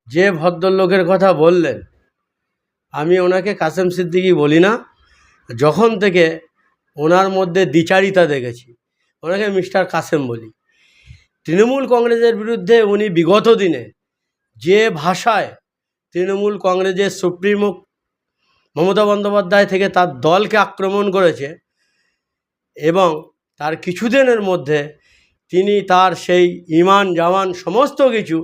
যে ভদ্রলোকের কথা বললেন, আমি ওনাকে কাসেম সিদ্দিকী বলি না। যখন থেকে ওনার মধ্যে দ্বিচারিতা দেখেছি, ওনাকে মিস্টার কাসেম বলি। তৃণমূল কংগ্রেসের বিরুদ্ধে উনি বিগত দিনে যে ভাষায় তৃণমূল কংগ্রেসের সুপ্রিমো মমতা বন্দ্যোপাধ্যায় থেকে তার দলকে আক্রমণ করেছে, এবং তার কিছুদিনের মধ্যে তিনি তার সেই ইমান জামান সমস্ত কিছু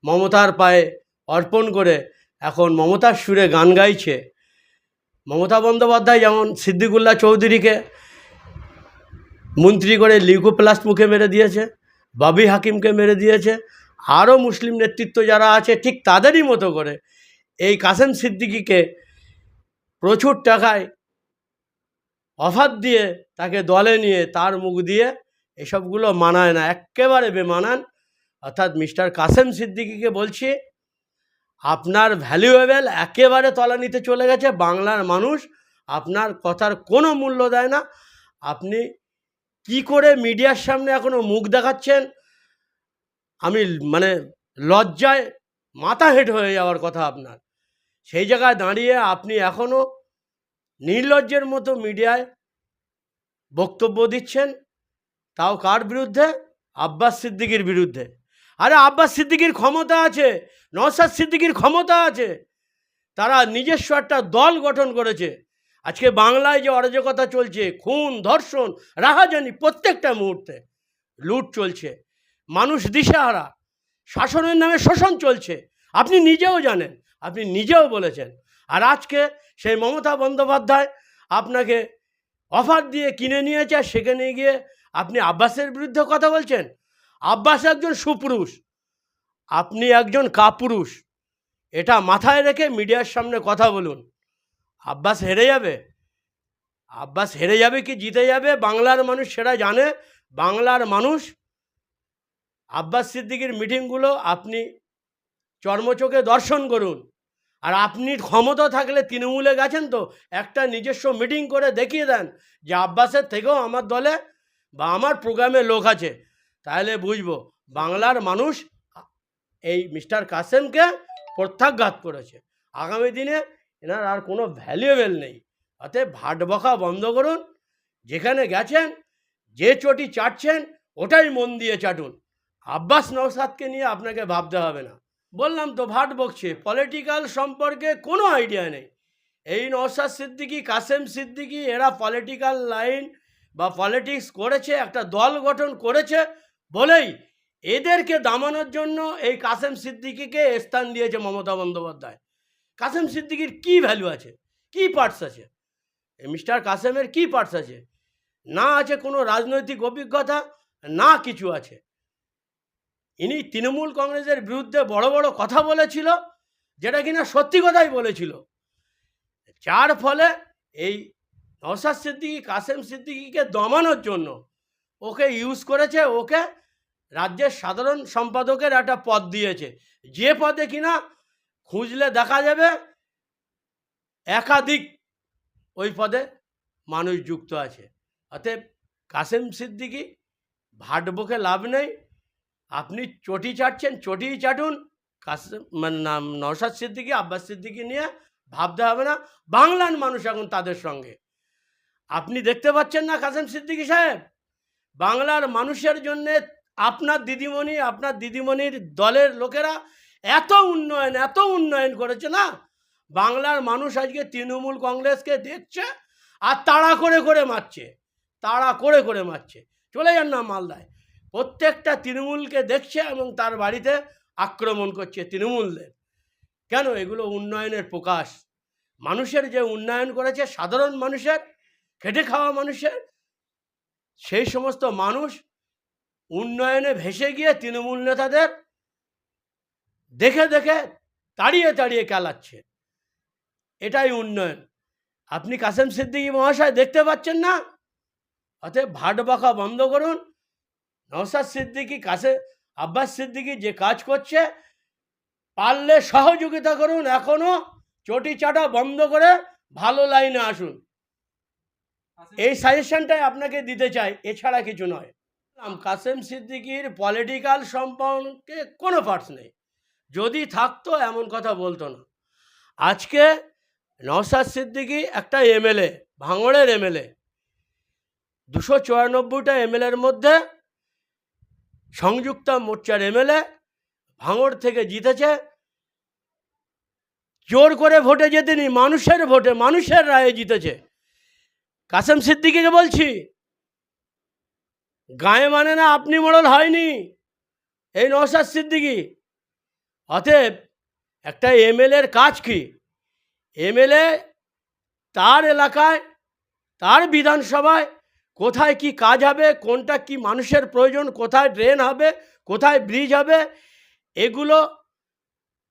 মমতার পায়ে অর্পণ করে এখন মমতার সুরে গান গাইছে। মমতা বন্দ্যোপাধ্যায় যেমন সিদ্দিকুল্লাহ চৌধুরীকে মন্ত্রী করে লিউকোপ্লাস্ট মুখে মেরে দিয়েছে, বাবি হাকিমকে মেরে দিয়েছে, আরও মুসলিম নেতৃত্ব যারা আছে ঠিক তাদেরই মতো করে এই কাসেম সিদ্দিকীকে প্রচুর টাকায় অফার দিয়ে তাকে দলে নিয়ে তার মুখ দিয়ে এসবগুলো মানায় না, একেবারে বেমানান। অর্থাৎ মিস্টার কাসেম সিদ্দিকীকে বলছি, আপনার ভ্যালুয়েবল একেবারে তলানিতে চলে গেছে। বাংলার মানুষ আপনার কথার কোনো মূল্য দেয় না। আপনি কি করে মিডিয়ার সামনে এখনও মুখ দেখাচ্ছেন, আমি মানে লজ্জায় মাথা হেঁট হয়ে যাওয়ার কথা আপনার। সেই জায়গায় দাঁড়িয়ে আপনি এখনও নির্লজ্জের মতো মিডিয়ায় বক্তব্য দিচ্ছেন, তাও কার বিরুদ্ধে? আব্বাস সিদ্দিকীর বিরুদ্ধে। আরে আব্বাস সিদ্দিকীর ক্ষমতা আছে, নওশাদ সিদ্দিকীর ক্ষমতা আছে, তারা নিজস্ব একটা দল গঠন করেছে। আজকে বাংলায় যে অরাজকতা চলছে, খুন ধর্ষণ রাহাজানি প্রত্যেকটা মুহূর্তে, লুট চলছে, মানুষ দিশেহারা, শাসনের নামে শোষণ চলছে, আপনি নিজেও জানেন, আপনি নিজেও বলেছেন। আর আজকে সেই মমতা বন্দ্যোপাধ্যায় আপনাকে অফার দিয়ে কিনে নিয়েছে, সেখানে গিয়ে আপনি আব্বাসের বিরুদ্ধে কথা বলছেন। আব্বাস একজন সুপুরুষ, আপনি একজন কাপুরুষ। এটা মাথায় রেখে মিডিয়ার সামনে কথা বলুন। আব্বাস হেরে যাবে, আব্বাস হেরে যাবে কি জিতে যাবে বাংলার মানুষ সেটা জানে। বাংলার মানুষ আব্বাস সিদ্দিকীর মিটিংগুলো আপনি চর্মচোখে দর্শন করুন। আর আপনি ক্ষমতা থাকলে তৃণমূলে গেছেন তো একটা নিজস্ব মিটিং করে দেখিয়ে দেন যে আব্বাসের থেকেও আমার দলে বা আমার প্রোগ্রামে লোক আছে, তাহলে বুঝবো বাংলার মানুষ এই মিস্টার কাসেমকে প্রত্যাঘাত করেছে। আগামী দিনে এনার আর কোনো ভ্যালুয়েবল নেই। অতএব ভাট বকা বন্ধ করুন। যেখানে গেছেন, যে চটি চাটছেন ওটাই মন দিয়ে চাটুন। আব্বাস নওশাদকে নিয়ে আপনাকে ভাবতে হবে না। বললাম তো ভাট বকছে, পলিটিক্যাল সম্পর্কে কোনো আইডিয়া নেই। এই নওশাদ সিদ্দিকী, কাসেম সিদ্দিকী এরা পলিটিক্যাল লাইন বা পলিটিক্স করেছে, একটা দল গঠন করেছে বলেই এদেরকে দামানোর জন্য এই কাসেম সিদ্দিকীকে স্থান দিয়েছে মমতা বন্দ্যোপাধ্যায়। কাসেম সিদ্দিকীর কী ভ্যালু আছে, কী পার্টস আছে? এই মিস্টার কাসেমের কী পার্টস আছে? না আছে কোনো রাজনৈতিক অভিজ্ঞতা, না কিছু আছে। ইনি তৃণমূল কংগ্রেসের বিরুদ্ধে বড় বড় কথা বলেছিল, যেটা কিনা সত্যি কথাই বলেছিল, যার ফলে এই নওশাদ সিদ্দিকী কাসেম সিদ্দিকীকে দমানোর জন্য ওকে ইউজ করেছে। ওকে রাজ্যের সাধারণ সম্পাদকের একটা পদ দিয়েছে, যে পদে কিনা খুঁজলে দেখা যাবে একাধিক ওই পদে মানুষ যুক্ত আছে। অতএব কাসেম সিদ্দিকী ভাট বকে লাভ নেই। আপনি চটি চাটছেন, চটিই চাটুন। কাসেম মানে নাম নওশাদ সিদ্দিকী, আব্বাস সিদ্দিকী নিয়ে ভাবতে হবে না। বাংলার মানুষ এখন তাদের সঙ্গে। আপনি দেখতে পাচ্ছেন না কাসেম সিদ্দিকী সাহেব, বাংলার মানুষের জন্যে আপনার দিদিমণি, আপনার দিদিমণির দলের লোকেরা এত উন্নয়ন করেছে না, বাংলার মানুষ আজকে তৃণমূল কংগ্রেসকে দেখছে আর তাড়া করে মারছে, তাড়া করে মারছে। চলে যান না মালদায়, প্রত্যেকটা তৃণমূলকে দেখছে এবং তার বাড়িতে আক্রমণ করছে তৃণমূলদের। কেন? এগুলো উন্নয়নের প্রকাশ। মানুষের যে উন্নয়ন করেছে, সাধারণ মানুষের, খেটে খাওয়া মানুষের, সেই সমস্ত মানুষ উন্নয়নে ভেসে গিয়ে তৃণমূল নেতাদের দেখে তাড়িয়ে কেলাচ্ছে। এটাই উন্নয়ন। আপনি কাসেম সিদ্দিকী মহাশয় দেখতে পাচ্ছেন না? অতএব ভাট বকা বন্ধ করুন। নওশাদ সিদ্দিকী, আব্বাস সিদ্দিকী যে কাজ করছে, পারলে সহযোগিতা করুন। এখনও চটি চাটা বন্ধ করে ভালো লাইনে আসুন, এই সাজেশনটাই আপনাকে দিতে চাই, এছাড়া কিছু নয়। কাসেম সিদ্দিকীর পলিটিক্যাল সম্পর্কে কোনো পার্টস নেই। যদি থাকতো এমন কথা বলতো না। আজকে নওশাদ সিদ্দিকী একটা এমএলএ, ভাঙড়ের এমএলএ, 294টা এমএলএর মধ্যে সংযুক্ত মোর্চার এমএলএ, ভাঙড় থেকে জিতেছে। জোর করে ভোটে জেতেনি, মানুষের ভোটে, মানুষের রায়ে জিতেছে। কাসেম সিদ্দিকীকে বলছি, গায়ে মানে না আপনি মোড়ল হয়নি এই নওশাদ সিদ্দিকী। অতএব একটা এমএলএর কাজ কি? এমএলএ তার এলাকায়, তার বিধানসভায় কোথায় কি কাজ হবে, কোনটা কি মানুষের প্রয়োজন, কোথায় ড্রেন হবে, কোথায় ব্রিজ হবে, এগুলো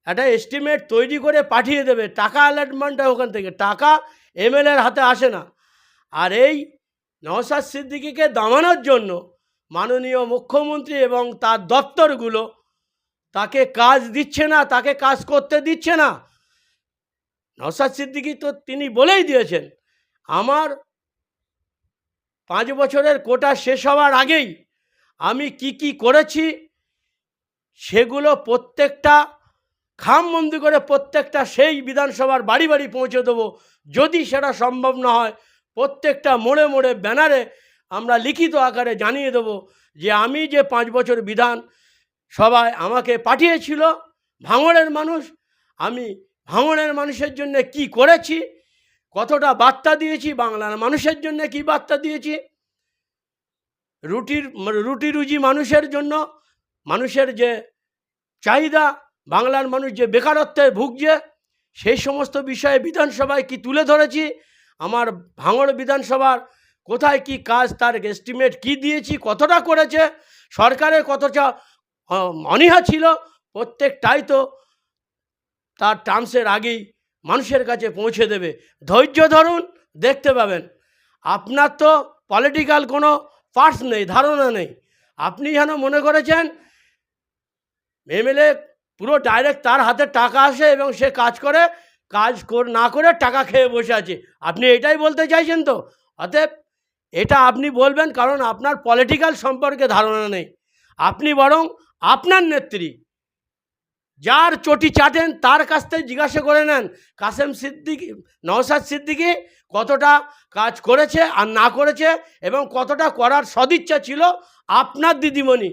একটা এস্টিমেট তৈরি করে পাঠিয়ে দেবে। টাকা অ্যালটমেন্ট হয় ওখান থেকে, টাকা এমএলএর হাতে আসে না। আর এই নওশাদ সিদ্দিকীকে দামানোর জন্য মাননীয় মুখ্যমন্ত্রী এবং তার দপ্তরগুলো তাকে কাজ দিচ্ছে না, তাকে কাজ করতে দিচ্ছে না। নওশাদ সিদ্দিকী তো তিনি বলেই দিয়েছেন, আমার 5 বছরের কোটা শেষ হওয়ার আগেই আমি কি করেছি সেগুলো প্রত্যেকটা খামবন্দি করে প্রত্যেকটা সেই বিধানসভার বাড়ি বাড়ি পৌঁছে দেবো। যদি সেটা সম্ভব না হয়, প্রত্যেকটা মোড়ে মোড়ে ব্যানারে আমরা লিখিত আকারে জানিয়ে দেবো যে আমি যে 5 বছর বিধান সভায় আমাকে পাঠিয়েছিল ভাঙড়ের মানুষ, আমি ভাঙড়ের মানুষের জন্য কি করেছি, কতটা বার্তা দিয়েছি, বাংলার মানুষের জন্য কি বার্তা দিয়েছি, রুটি রুজি মানুষের জন্য, মানুষের যে চাহিদা, বাংলার মানুষ যে বেকারত্বে ভুগছে, সেই সমস্ত বিষয়ে বিধানসভায় কি তুলে ধরেছি, আমার ভাঙড় বিধানসভার কোথায় কি কাজ তার এস্টিমেট কি দিয়েছি, কতটা করেছে, সরকারের কতটা অনীহা ছিল, প্রত্যেকটাই তো তার টার্মসের আগেই মানুষের কাছে পৌঁছে দেবে। ধৈর্য ধরুন, দেখতে পাবেন। আপনার তো পলিটিক্যাল কোনো পার্টস নেই, ধারণা নেই। আপনি যেন মনে করেছেন এমএলএ পুরো ডাইরেক্ট তার হাতে টাকা আসে এবং সে কাজ করে, না করে টাকা খেয়ে বসে আছে। আপনি এটাই বলতে চাইছেন তো? অতএব এটা আপনি বলবেন কারণ আপনার পলিটিক্যাল সম্পর্কে ধারণা নেই। আপনি বরং আপনার নেত্রী যার চটি চাটেন তার কাছ থেকে জিজ্ঞাসা করে নেন কাসেম সিদ্দিকী, নওশাদ সিদ্দিকী কতটা কাজ করেছে আর না করেছে, এবং কতটা করার সদিচ্ছা ছিল আপনার দিদিমণি।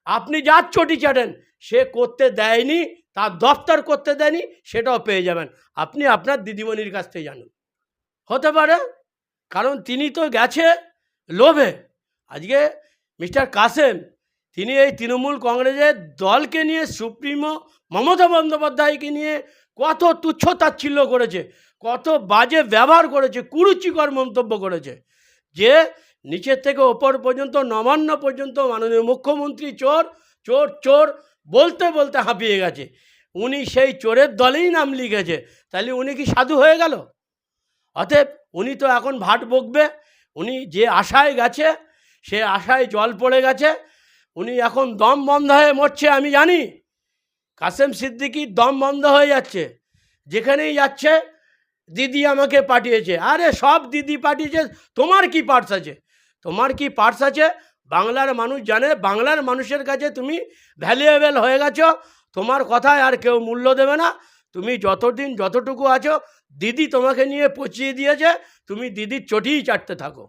আপনি যার চটি চাটেন সে করতে দেয়নি, তার দপ্তর করতে দেয়নি, সেটাও পেয়ে যাবেন। আপনি আপনার দিদিমণির কাছ থেকে জানুন। হতে পারে, কারণ তিনি তো গেছে লোভে। আজকে মিস্টার কাসেম তিনি এই তৃণমূল কংগ্রেসের দলকে নিয়ে, সুপ্রিমো মমতা বন্দ্যোপাধ্যায়কে নিয়ে কত তুচ্ছ-তাচ্ছিল্য করেছে, কত বাজে ব্যবহার করেছে, কুরুচিকর মন্তব্য করেছে, যে নিচের থেকে ওপর পর্যন্ত, নবান্ন পর্যন্ত মাননীয় মুখ্যমন্ত্রী চোর চোর চোর বলতে বলতে হাঁপিয়ে গেছে। উনি সেই চোরের দলেই নাম লিখেছে, তাহলে উনি কি সাধু হয়ে গেল? অতএব উনি তো এখন ভাট বকবে। উনি যে আশায় গেছে সে আশায় জল পড়ে গেছে। উনি এখন দম বন্ধ হয়ে মরছে, আমি জানি। কাসেম সিদ্দিকীর দম বন্ধ হয়ে যাচ্ছে, যেখানেই যাচ্ছে দিদি আমাকে পাঠিয়েছে। আরে সব দিদি পাঠিয়েছে, তোমার কি পার্টস আছে? তোমার কি পার্টস আছে? বাংলার মানুষ জানে, বাংলার মানুষের কাছে তুমি ভ্যালুয়েবল হয়ে গেছো। তোমার কথায় আর কেউ মূল্য দেবে না। তুমি যতদিন যতটুকু আছো, দিদি তোমাকে নিয়ে পচিয়ে দিয়েছে, তুমি দিদির চটিই চাটতে থাকো।